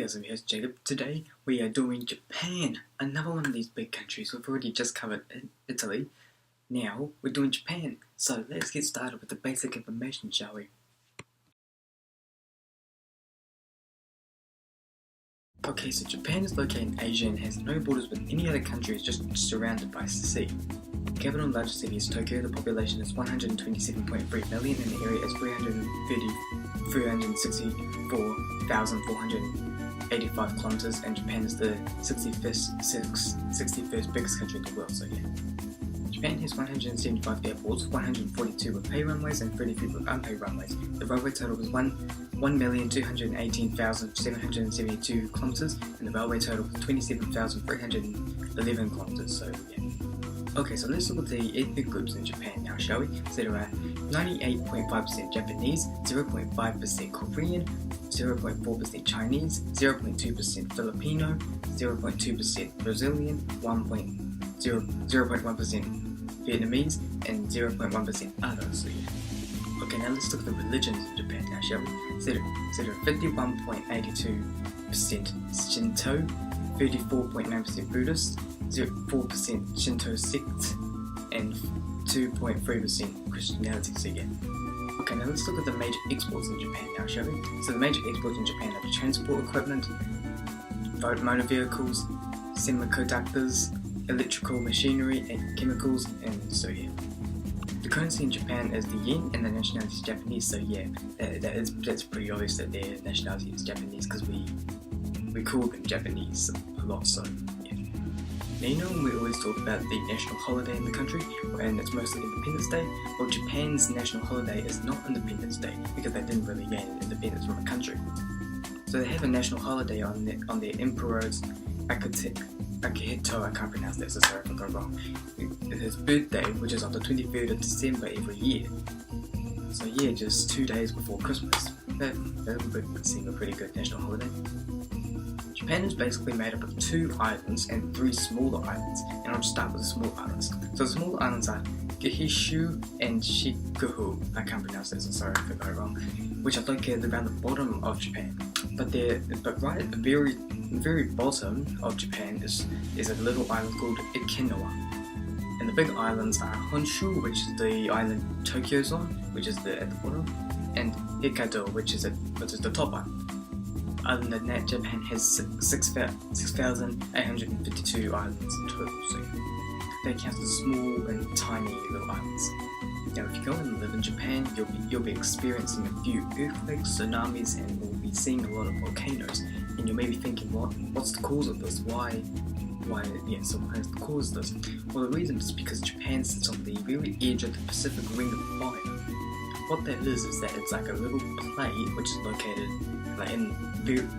guys, I'm here, Jacob. Today we are doing Japan, another one of these big countries. We've already just covered Italy. Now we're doing Japan. So let's get started with the basic information, shall we? Okay, so Japan is located in Asia and has no borders with any other country. It's just surrounded by sea. The capital and largest city is Tokyo. The population is 127.3 million and the area is 364,485 kilometers, and Japan is the 61st biggest country in the world, so yeah. Japan has 175 airports, 142 with paid runways and 33 with unpaid runways. The railway total is 1,218,772 kilometers, and the railway total is 27,311 kilometers, so yeah. Okay, so let's look at the ethnic groups in Japan now, shall we? So there are 98.5% Japanese, 0.5% Korean, 0.4% Chinese, 0.2% Filipino, 0.2% Brazilian, 0.1% Vietnamese, and 0.1% others, so yeah. Okay, now let's look at the religions in Japan now, shall we? So there are 51.82% Shinto, 34.9% Buddhist, 4% Shinto sect, and 2.3% Christianity, so yeah. Okay, now let's look at the major exports in Japan now, shall we? So the major exports in Japan are transport equipment, motor vehicles, semiconductors, electrical machinery, and chemicals, and so yeah. The currency in Japan is the yen, and the nationality is Japanese, so yeah, that's pretty obvious that their nationality is Japanese because we call them Japanese a lot, so yeah. Now, you know when we always talk about the national holiday in the country, and it's mostly Independence Day? Well, Japan's national holiday is not Independence Day because they didn't really gain independence from a country. So they have a national holiday on their emperor's Akihito, I can't pronounce that, so sorry if I got wrong. His birthday, which is on the 23rd of December every year. So yeah, just 2 days before Christmas. That would seem a pretty good national holiday. Japan is basically made up of 2 islands and 3 smaller islands, and I'll just start with the small islands. So the smaller islands are Gihishu and Shikoku, I can't pronounce that, so sorry if I got it wrong, which are located around the bottom of Japan. But right at the very bottom of Japan is a little island called Okinawa. And the big islands are Honshu, which is the island Tokyo's on, which is at the bottom, and Hokkaido, which is the top island. Other than that, Japan has 6,852 islands in total, so that counts as small and tiny little islands. Now, if you go and live in Japan, you'll be experiencing a few earthquakes, tsunamis, and we'll be seeing a lot of volcanoes. And you may be thinking, what's the cause of this? Why? Yeah, so what is the cause of this? Well, the reason is because Japan sits on the very edge of the Pacific Ring of Fire. What that is that it's like a little plate which is located like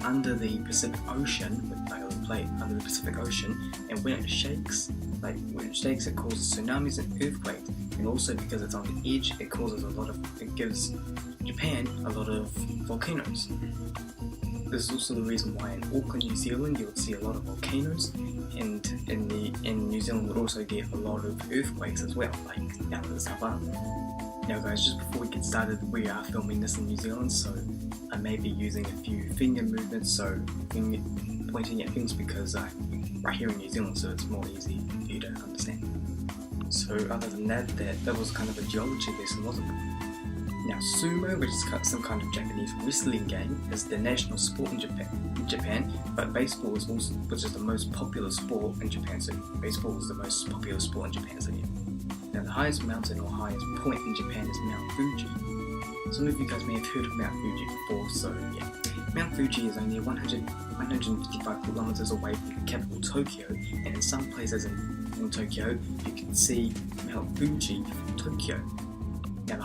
under the Pacific Ocean, like a little plate under the Pacific Ocean, and when it shakes, it causes tsunamis and earthquakes, and also because it's on the edge, it gives Japan a lot of volcanoes. This is also the reason why in Auckland, New Zealand, you would see a lot of volcanoes, and in New Zealand would also get a lot of earthquakes as well, like down in the South Island. Now guys, just before we get started, we are filming this in New Zealand, so I may be using a few finger movements, so pointing at things because I'm right here in New Zealand, so it's more easy for you to understand. So other than that was kind of a geology lesson, wasn't it? Now, sumo, which is some kind of Japanese wrestling game, is the national sport in Japan, but baseball is also, which is the most popular sport in Japan, so baseball is the most popular sport in Japan, so yeah. Now, the highest mountain or highest point in Japan is Mount Fuji. Some of you guys may have heard of Mount Fuji before, so yeah. Mount Fuji is only 155 kilometers away from the capital Tokyo, and in some places in Tokyo, you can see Mount Fuji from Tokyo. Now, the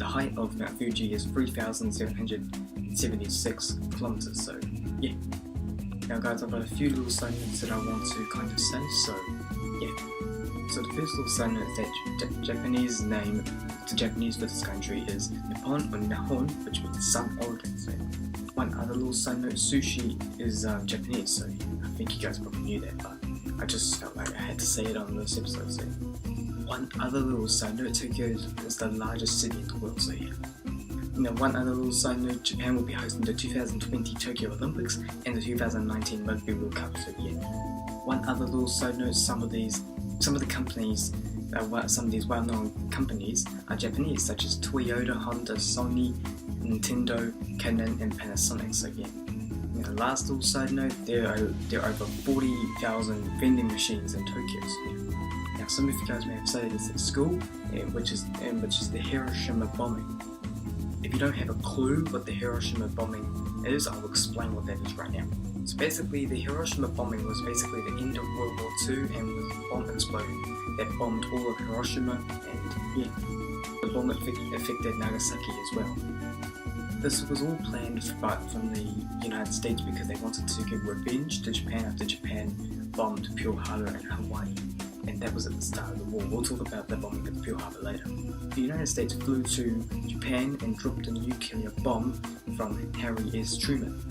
height of Mount Fuji is 3,776 kilometers, so yeah. Now guys, I've got a few little side notes that I want to kind of say, so yeah. So the first little side note is that the Japanese name for this country is Nippon or Nihon, which means sun origin. So one other little side note, sushi is Japanese, so I think you guys probably knew that, but I just felt like I had to say it on this episode, so one other little side note, Tokyo is the largest city in the world, so yeah. one other little side note, Japan will be hosting the 2020 Tokyo Olympics and the 2019 Rugby World Cup. So yeah, one other little side note, some of these well-known companies are Japanese, such as Toyota, Honda, Sony, Nintendo, Canon, and Panasonic. So yeah, last little side note, there are over 40,000 vending machines in Tokyo. So yeah. Now, some of you guys may have studied this at school, which is the Hiroshima bombing. If you don't have a clue what the Hiroshima bombing is, I'll explain what that is right now. So basically, the Hiroshima bombing was basically the end of World War II and was a bomb explosion that bombed all of Hiroshima, and yeah, the bomb affected Nagasaki as well. This was all planned from the United States because they wanted to give revenge to Japan after Japan bombed Pearl Harbor in Hawaii. And that was at the start of the war. We'll talk about the bombing of Pearl Harbor later. The United States flew to Japan and dropped a nuclear bomb from Harry S. Truman.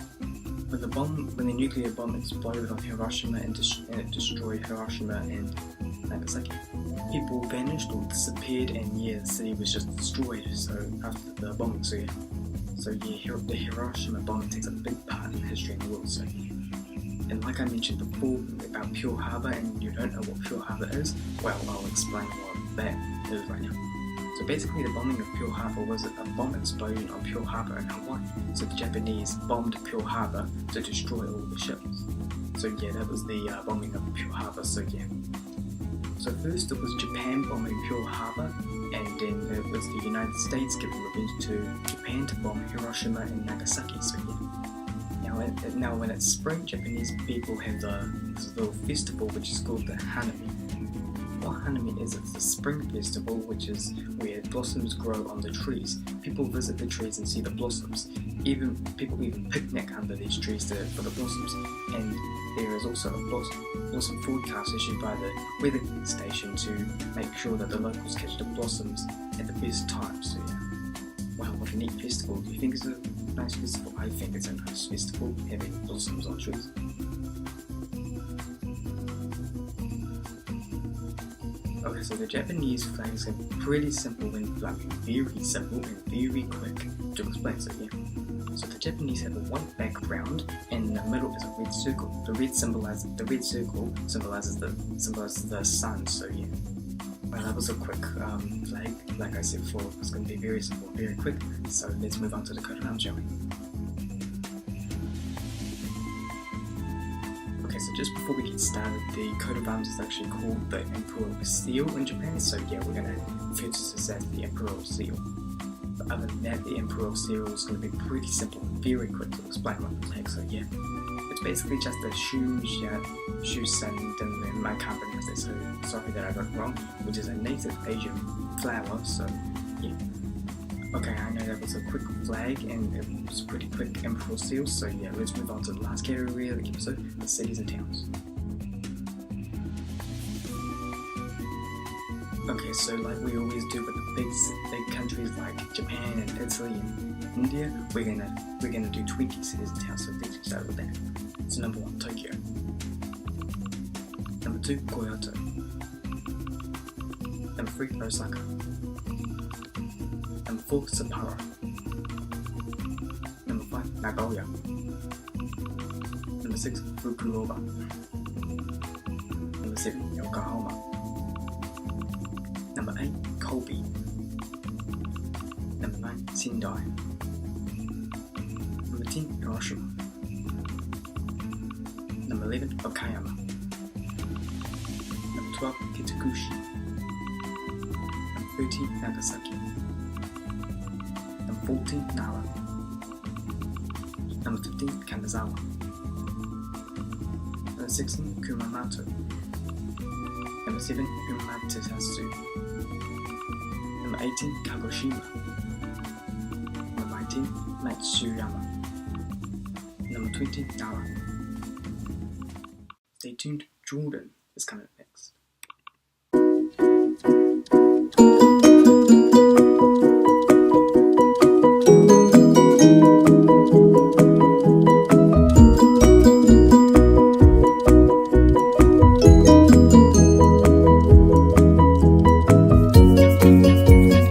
When the nuclear bomb exploded on Hiroshima and it destroyed Hiroshima and Nagasaki, people vanished or disappeared, and yeah, the city was just destroyed. So after the bombing, the Hiroshima bombing takes a big part in history in the world. So yeah. And like I mentioned before about Pearl Harbor, and you don't know what Pearl Harbor is, well, I'll explain what that is right now. So basically, the bombing of Pearl Harbor was a bomb explosion on Pearl Harbor in Hawaii. So the Japanese bombed Pearl Harbor to destroy all the ships. So yeah, that was the bombing of Pearl Harbor. So yeah. So first it was Japan bombing Pearl Harbor, and then it was the United States giving revenge to Japan to bomb Hiroshima and Nagasaki. So yeah. Now when it's spring, Japanese people have this little festival which is called the Hanami. What Hanami is, it's a spring festival which is where blossoms grow on the trees. People visit the trees and see the blossoms. People even picnic under these trees for the blossoms. And there is also a blossom forecast issued by the weather station to make sure that the locals catch the blossoms at the best time. So yeah. Wow, what a neat festival. Do you think it's a nice festival? I think it's a nice festival, having blossoms on trees. Okay, so the Japanese flags are pretty simple and very simple and very quick to explain. So yeah. So the Japanese have a white background, and in the middle is a red circle. The red circle symbolizes the sun. So yeah. Well, that was a quick flag. Like I said before, it's going to be very simple, very quick. So let's move on to the coat of arms, shall we? Okay, so just before we get started, the coat of arms is actually called the Imperial Seal in Japan. So yeah, we're going to refer to this as the Imperial Seal. But other than that, the Imperial Seal is going to be pretty simple and very quick to explain on the flag. So yeah, it's basically just a shoe and I can't pronounce it, so sorry that I got it wrong, which is a native Asian flower. So yeah. Okay, I know that was a quick flag and it was a pretty quick Imperial Seal. So yeah, let's move on to the last category of the episode, the cities and towns. Okay, so like we always do with the big countries like Japan and Italy and India, we're gonna do 20 cities and towns. So let's start with that. So number 1, Tokyo. Number 2, Kyoto. Number 3, Osaka. Number 4, Sapporo. Number 5, Nagoya. Number 6, Fukuoka. Number 7, Yokohama. Number 8, Kobe. Number 9, Sendai. Number 10, Hiroshima. Number 11, Okayama. Number 12, Kitakushi. Number 13, Nagasaki. Number 14, Nara. Number 15, Kanazawa. Number 16, Kumamoto. Number 7, Amaterasu. Number 18, Kagoshima. Number 19, Matsuyama. Number 20, Nara. Stay tuned, Jordan is coming.